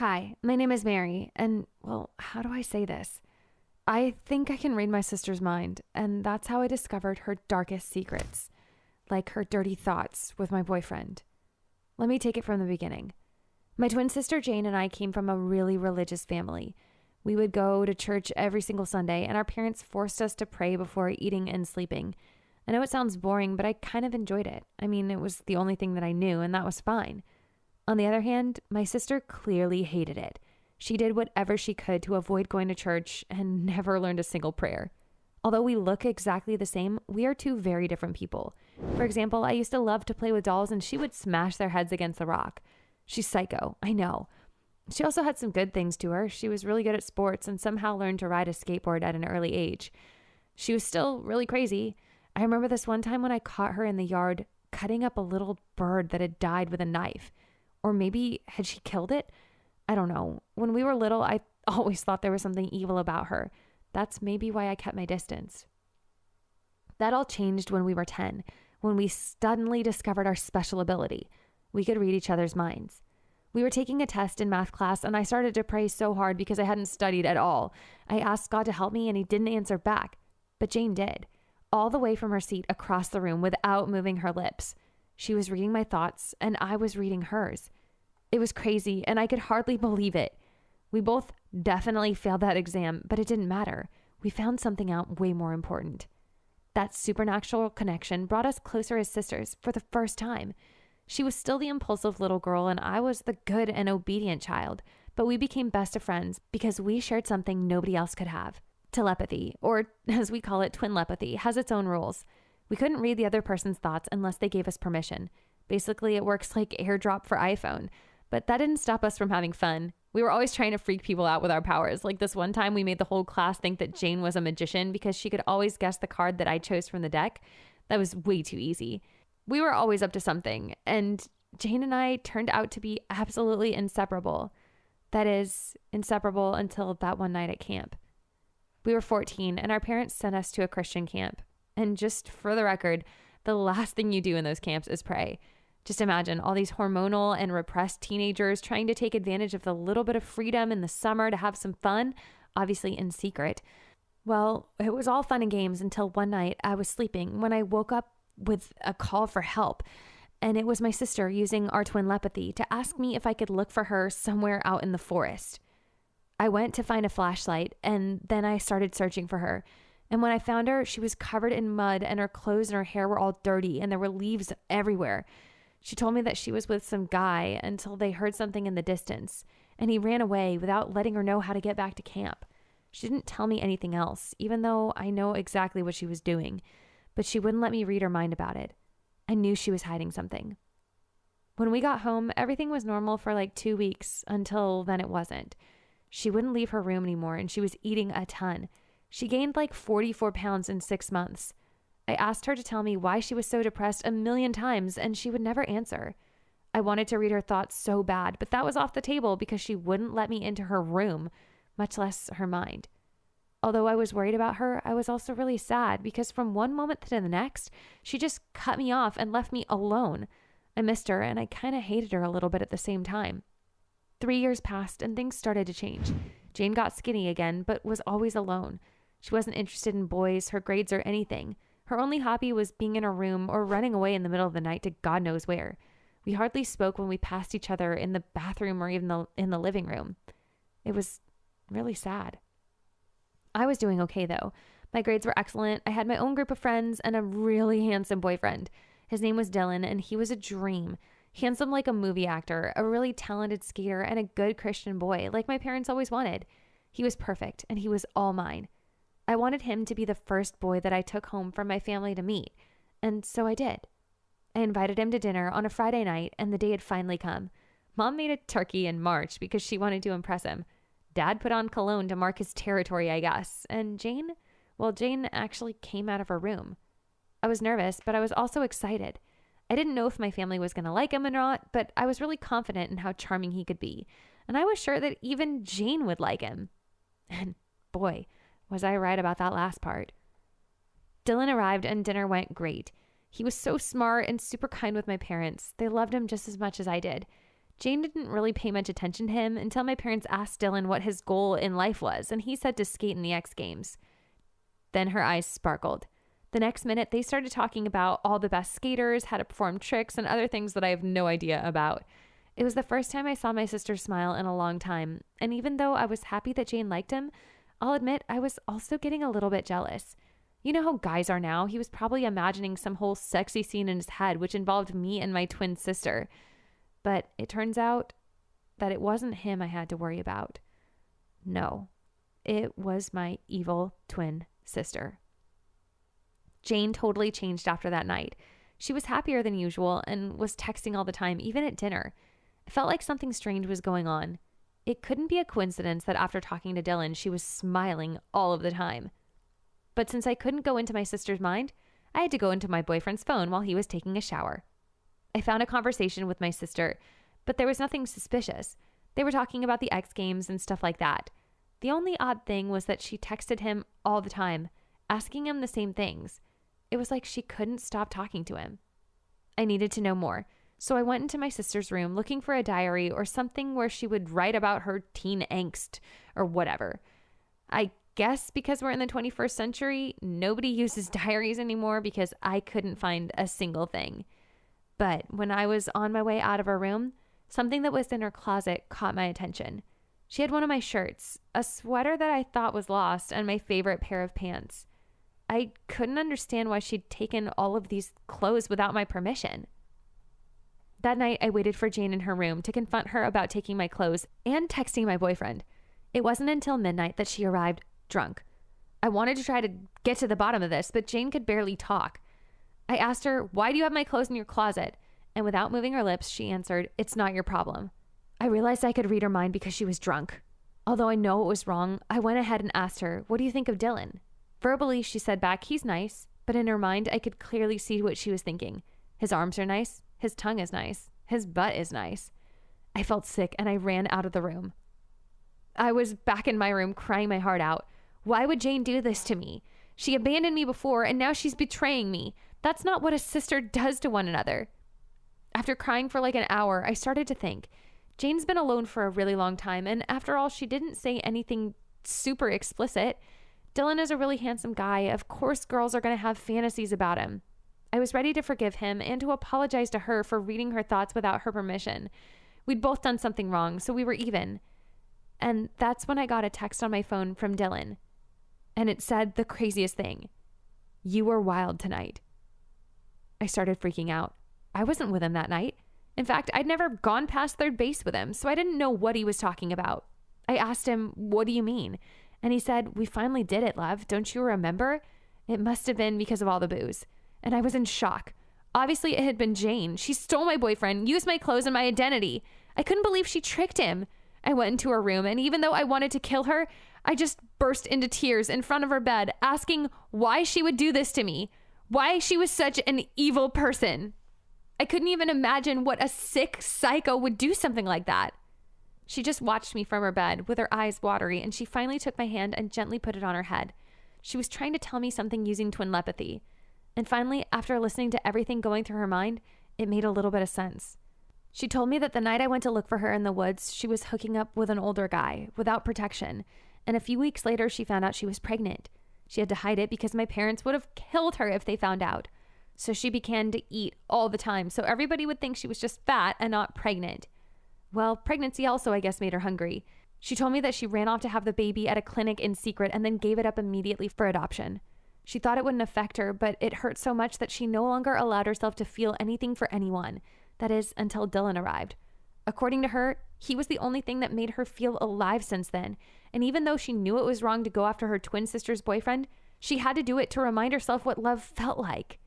Hi, my name is Mary, and well, how do I say this? I think I can read my sister's mind, and that's how I discovered her darkest secrets, like her dirty thoughts with my boyfriend. Let me take it from the beginning. My twin sister Jane and I came from a really religious family. We would go to church every single Sunday, and our parents forced us to pray before eating and sleeping. I know it sounds boring, but I kind of enjoyed it. I mean, it was the only thing that I knew, and that was fine. On the other hand, my sister clearly hated it. She did whatever she could to avoid going to church and never learned a single prayer. Although we look exactly the same, we are two very different people. For example, I used to love to play with dolls and she would smash their heads against the rock. She's psycho, I know. She also had some good things to her. She was really good at sports and somehow learned to ride a skateboard at an early age. She was still really crazy. I remember this one time when I caught her in the yard cutting up a little bird that had died with a knife. Or maybe had she killed it? I don't know. When we were little, I always thought there was something evil about her. That's maybe why I kept my distance. That all changed when we were 10, when we suddenly discovered our special ability. We could read each other's minds. We were taking a test in math class, and I started to pray so hard because I hadn't studied at all. I asked God to help me, and he didn't answer back. But Jane did, all the way from her seat across the room without moving her lips. She was reading my thoughts, and I was reading hers. It was crazy, and I could hardly believe it. We both definitely failed that exam, but it didn't matter. We found something out way more important. That supernatural connection brought us closer as sisters for the first time. She was still the impulsive little girl, and I was the good and obedient child, but we became best of friends because we shared something nobody else could have. Telepathy, or as we call it, twinlepathy, has its own rules. We couldn't read the other person's thoughts unless they gave us permission. Basically, it works like AirDrop for iPhone. But that didn't stop us from having fun. We were always trying to freak people out with our powers. Like this one time we made the whole class think that Jane was a magician because she could always guess the card that I chose from the deck. That was way too easy. We were always up to something, and Jane and I turned out to be absolutely inseparable. That is, inseparable until that one night at camp. We were 14, and our parents sent us to a Christian camp. And just for the record, the last thing you do in those camps is pray. Just imagine all these hormonal and repressed teenagers trying to take advantage of the little bit of freedom in the summer to have some fun, obviously in secret. Well, it was all fun and games until one night I was sleeping when I woke up with a call for help. And it was my sister using our twinlepathy to ask me if I could look for her somewhere out in the forest. I went to find a flashlight, and then I started searching for her. And when I found her, she was covered in mud and her clothes and her hair were all dirty and there were leaves everywhere. She told me that she was with some guy until they heard something in the distance, and he ran away without letting her know how to get back to camp. She didn't tell me anything else, even though I know exactly what she was doing, but she wouldn't let me read her mind about it. I knew she was hiding something. When we got home, everything was normal for like 2 weeks, until then it wasn't. She wouldn't leave her room anymore, and she was eating a ton. She gained like 44 pounds in 6 months. I asked her to tell me why she was so depressed a million times, and she would never answer. I wanted to read her thoughts so bad, but that was off the table because she wouldn't let me into her room, much less her mind. Although I was worried about her, I was also really sad because from one moment to the next, she just cut me off and left me alone. I missed her, and I kind of hated her a little bit at the same time. 3 years passed, and things started to change. Jane got skinny again, but was always alone. She wasn't interested in boys, her grades, or anything. Her only hobby was being in her room or running away in the middle of the night to God knows where. We hardly spoke when we passed each other in the bathroom or even in the living room. It was really sad. I was doing okay, though. My grades were excellent. I had my own group of friends and a really handsome boyfriend. His name was Dylan, and he was a dream. Handsome like a movie actor, a really talented skater, and a good Christian boy, like my parents always wanted. He was perfect, and he was all mine. I wanted him to be the first boy that I took home from my family to meet, and so I did. I invited him to dinner on a Friday night, and the day had finally come. Mom made a turkey in March because she wanted to impress him. Dad put on cologne to mark his territory, I guess. And Jane? Well, Jane actually came out of her room. I was nervous, but I was also excited. I didn't know if my family was going to like him or not, but I was really confident in how charming he could be. And I was sure that even Jane would like him. And boy, was I right about that last part. Dylan arrived and dinner went great. He was so smart and super kind with my parents. They loved him just as much as I did. Jane didn't really pay much attention to him until my parents asked Dylan what his goal in life was, and he said to skate in the X Games. Then her eyes sparkled. The next minute, they started talking about all the best skaters, how to perform tricks, and other things that I have no idea about. It was the first time I saw my sister smile in a long time, and even though I was happy that Jane liked him, I'll admit I was also getting a little bit jealous. You know how guys are now. He was probably imagining some whole sexy scene in his head, which involved me and my twin sister. But it turns out that it wasn't him I had to worry about. No, it was my evil twin sister. Jane totally changed after that night. She was happier than usual and was texting all the time, even at dinner. I felt like something strange was going on. It couldn't be a coincidence that after talking to Dylan, she was smiling all of the time. But since I couldn't go into my sister's mind, I had to go into my boyfriend's phone while he was taking a shower. I found a conversation with my sister, but there was nothing suspicious. They were talking about the X Games and stuff like that. The only odd thing was that she texted him all the time, asking him the same things. It was like she couldn't stop talking to him. I needed to know more, so I went into my sister's room looking for a diary or something where she would write about her teen angst or whatever. I guess because we're in the 21st century, nobody uses diaries anymore because I couldn't find a single thing. But when I was on my way out of her room, something that was in her closet caught my attention. She had one of my shirts, a sweater that I thought was lost, and my favorite pair of pants. I couldn't understand why she'd taken all of these clothes without my permission. That night, I waited for Jane in her room to confront her about taking my clothes and texting my boyfriend. It wasn't until midnight that she arrived drunk. I wanted to try to get to the bottom of this, but Jane could barely talk. I asked her, "Why do you have my clothes in your closet?" And without moving her lips, she answered, "It's not your problem." I realized I could read her mind because she was drunk. Although I know it was wrong, I went ahead and asked her, "What do you think of Dylan?" Verbally, she said back, "He's nice," but in her mind, I could clearly see what she was thinking. His arms are nice. His tongue is nice. His butt is nice. I felt sick and I ran out of the room. I was back in my room crying my heart out. Why would Jane do this to me? She abandoned me before and now she's betraying me. That's not what a sister does to one another. After crying for like an hour, I started to think. Jane's been alone for a really long time, and after all, she didn't say anything super explicit. Dylan is a really handsome guy. Of course, girls are going to have fantasies about him. I was ready to forgive him and to apologize to her for reading her thoughts without her permission. We'd both done something wrong, so we were even. And that's when I got a text on my phone from Dylan. And it said the craziest thing. "You were wild tonight." I started freaking out. I wasn't with him that night. In fact, I'd never gone past third base with him, so I didn't know what he was talking about. I asked him, "What do you mean?" And he said, "We finally did it, love. Don't you remember? It must have been because of all the booze." And I was in shock. Obviously, it had been Jane. She stole my boyfriend, used my clothes and my identity. I couldn't believe she tricked him. I went into her room, and even though I wanted to kill her, I just burst into tears in front of her bed, asking why she would do this to me, why she was such an evil person. I couldn't even imagine what a sick psycho would do something like that. She just watched me from her bed with her eyes watery, and she finally took my hand and gently put it on her head. She was trying to tell me something using twinlepathy. And finally, after listening to everything going through her mind, it made a little bit of sense. She told me that the night I went to look for her in the woods, she was hooking up with an older guy without protection. And a few weeks later, she found out she was pregnant. She had to hide it because my parents would have killed her if they found out. So she began to eat all the time, so everybody would think she was just fat and not pregnant. Well, pregnancy also, I guess, made her hungry. She told me that she ran off to have the baby at a clinic in secret and then gave it up immediately for adoption. She thought it wouldn't affect her, but it hurt so much that she no longer allowed herself to feel anything for anyone. That is, until Dylan arrived. According to her, he was the only thing that made her feel alive since then. And even though she knew it was wrong to go after her twin sister's boyfriend, she had to do it to remind herself what love felt like.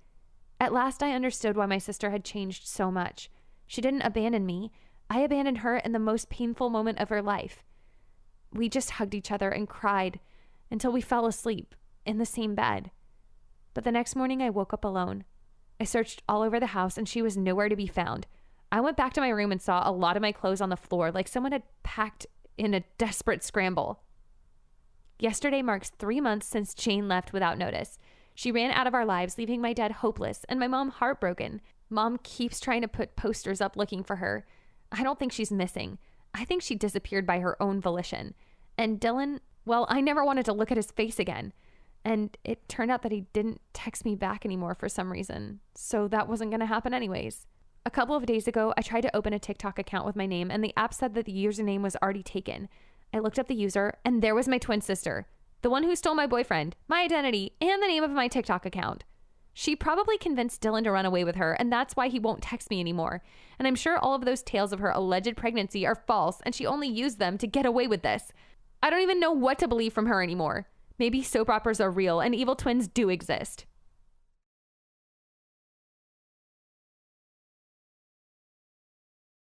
At last, I understood why my sister had changed so much. She didn't abandon me. I abandoned her in the most painful moment of her life. We just hugged each other and cried until we fell asleep in the same bed. But the next morning, I woke up alone. I searched all over the house and she was nowhere to be found. I went back to my room and saw a lot of my clothes on the floor, like someone had packed in a desperate scramble. Yesterday marks 3 months since Jane left without notice. She ran out of our lives, leaving my dad hopeless and my mom heartbroken. Mom keeps trying to put posters up looking for her. I don't think she's missing. I think she disappeared by her own volition. And Dylan, well, I never wanted to look at his face again. And it turned out that he didn't text me back anymore for some reason. So that wasn't going to happen anyways. A couple of days ago, I tried to open a TikTok account with my name, and the app said that the username was already taken. I looked up the user, and there was my twin sister, the one who stole my boyfriend, my identity, and the name of my TikTok account. She probably convinced Dylan to run away with her, and that's why he won't text me anymore. And I'm sure all of those tales of her alleged pregnancy are false, and she only used them to get away with this. I don't even know what to believe from her anymore. Maybe soap operas are real, and evil twins do exist.